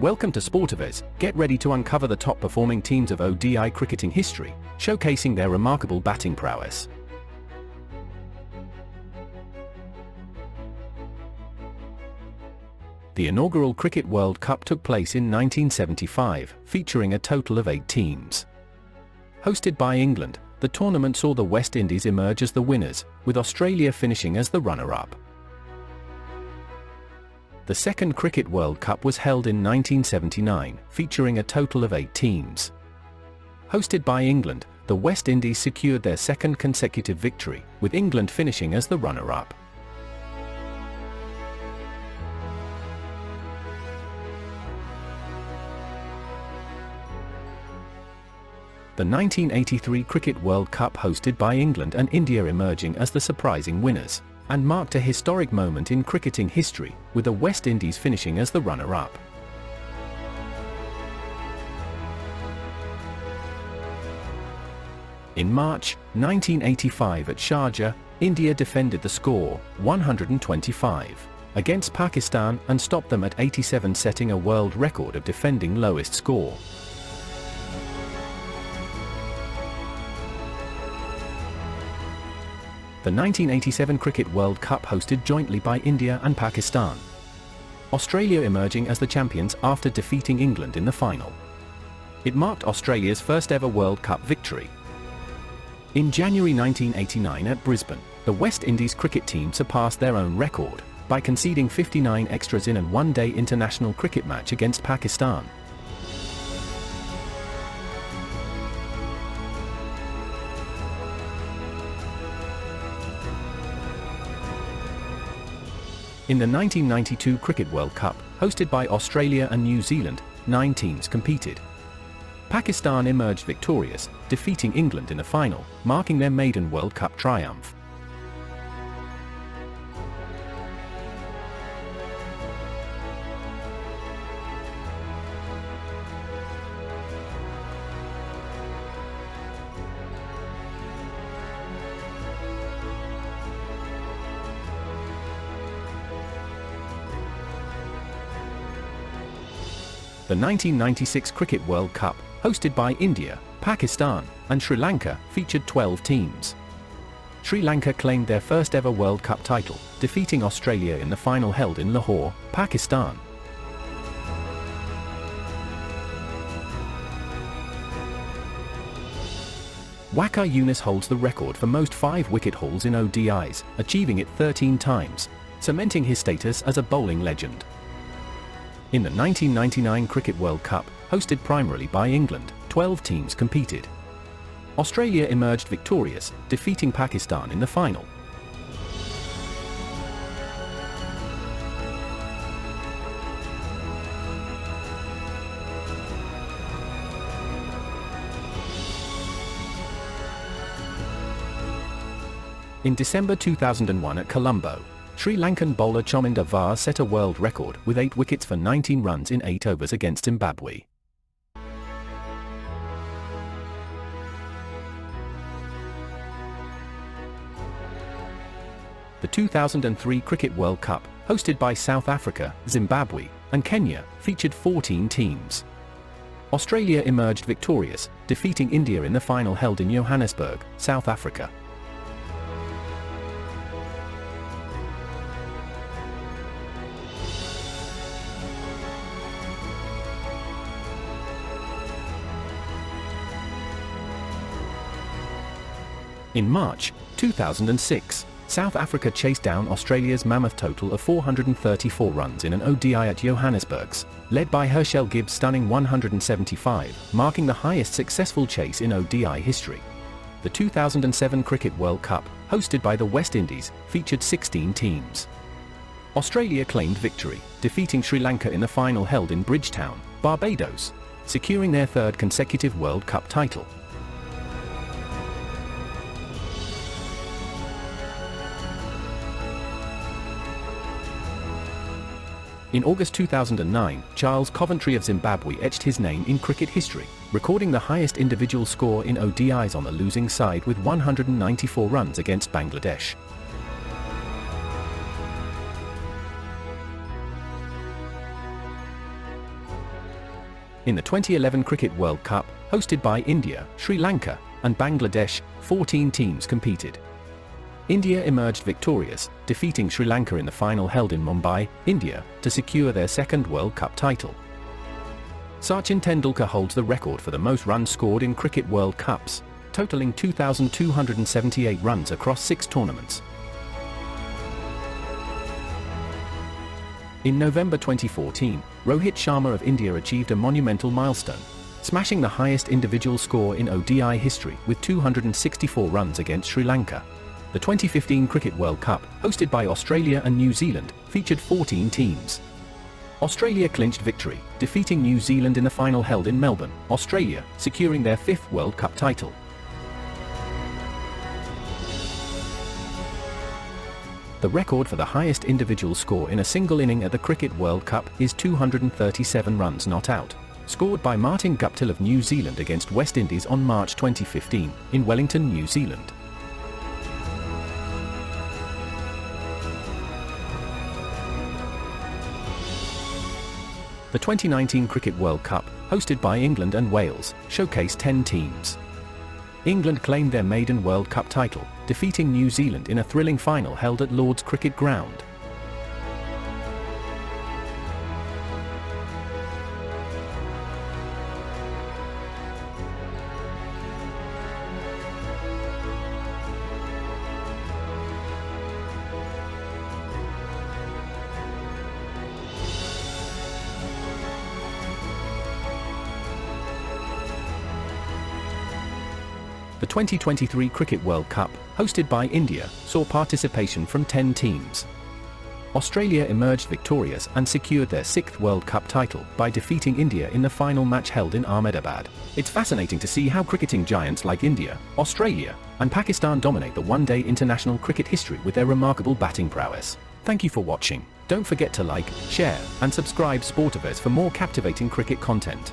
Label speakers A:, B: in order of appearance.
A: Welcome to SPORTOVIZ. Get ready to uncover the top performing teams of ODI cricketing history, showcasing their remarkable batting prowess. The inaugural Cricket World Cup took place in 1975, featuring a total of 8 teams. Hosted by England, the tournament saw the West Indies emerge as the winners, with Australia finishing as the runner-up. The second Cricket World Cup was held in 1979, featuring a total of 8 teams. Hosted by England, the West Indies secured their second consecutive victory, with England finishing as the runner-up. The 1983 Cricket World Cup hosted by England and India emerging as the surprising winners, and marked a historic moment in cricketing history, with the West Indies finishing as the runner-up. In March 1985 at Sharjah, India defended the score, 125, against Pakistan and stopped them at 87, setting a world record of defending lowest score. The 1987 Cricket World Cup hosted jointly by India and Pakistan. Australia emerging as the champions after defeating England in the final. It marked Australia's first ever World Cup victory. In January 1989 at Brisbane, the West Indies cricket team surpassed their own record by conceding 59 extras in a one-day international cricket match against Pakistan. In the 1992 Cricket World Cup, hosted by Australia and New Zealand, 9 teams competed. Pakistan emerged victorious, defeating England in the final, marking their maiden World Cup triumph. The 1996 Cricket World Cup, hosted by India, Pakistan, and Sri Lanka, featured 12 teams. Sri Lanka claimed their first ever World Cup title, defeating Australia in the final held in Lahore, Pakistan. Waqar Younis holds the record for most 5-wicket hauls in ODIs, achieving it 13 times, cementing his status as a bowling legend. In the 1999 Cricket World Cup, hosted primarily by England, 12 teams competed. Australia emerged victorious, defeating Pakistan in the final. In December 2001 at Colombo, Sri Lankan bowler Chominda Var set a world record with 8 wickets for 19 runs in 8 overs against Zimbabwe. The 2003 Cricket World Cup, hosted by South Africa, Zimbabwe, and Kenya, featured 14 teams. Australia emerged victorious, defeating India in the final held in Johannesburg, South Africa. In March 2006, South Africa chased down Australia's mammoth total of 434 runs in an ODI at Johannesburg's, led by Herschel Gibbs' stunning 175, marking the highest successful chase in ODI history. The 2007 Cricket World Cup, hosted by the West Indies, featured 16 teams. Australia claimed victory, defeating Sri Lanka in the final held in Bridgetown, Barbados, securing their 3rd consecutive World Cup title. In August 2009, Charles Coventry of Zimbabwe etched his name in cricket history, recording the highest individual score in ODIs on the losing side with 194 runs against Bangladesh. In the 2011 Cricket World Cup, hosted by India, Sri Lanka, and Bangladesh, 14 teams competed. India emerged victorious, defeating Sri Lanka in the final held in Mumbai, India, to secure their second World Cup title. Sachin Tendulkar holds the record for the most runs scored in Cricket World Cups, totaling 2,278 runs across 6 tournaments. In November 2014, Rohit Sharma of India achieved a monumental milestone, smashing the highest individual score in ODI history with 264 runs against Sri Lanka. The 2015 Cricket World Cup, hosted by Australia and New Zealand, featured 14 teams. Australia clinched victory, defeating New Zealand in the final held in Melbourne, Australia, securing their 5th World Cup title. The record for the highest individual score in a single inning at the Cricket World Cup is 237 runs not out, scored by Martin Guptill of New Zealand against West Indies on March 2015, in Wellington, New Zealand. The 2019 Cricket World Cup, hosted by England and Wales, showcased 10 teams. England claimed their maiden World Cup title, defeating New Zealand in a thrilling final held at Lord's Cricket Ground. The 2023 Cricket World Cup, hosted by India, saw participation from 10 teams. Australia emerged victorious and secured their 6th World Cup title by defeating India in the final match held in Ahmedabad. It's fascinating to see how cricketing giants like India, Australia, and Pakistan dominate the one-day international cricket history with their remarkable batting prowess. Thank you for watching. Don't forget to like, share, and subscribe SPORTOVIZ for more captivating cricket content.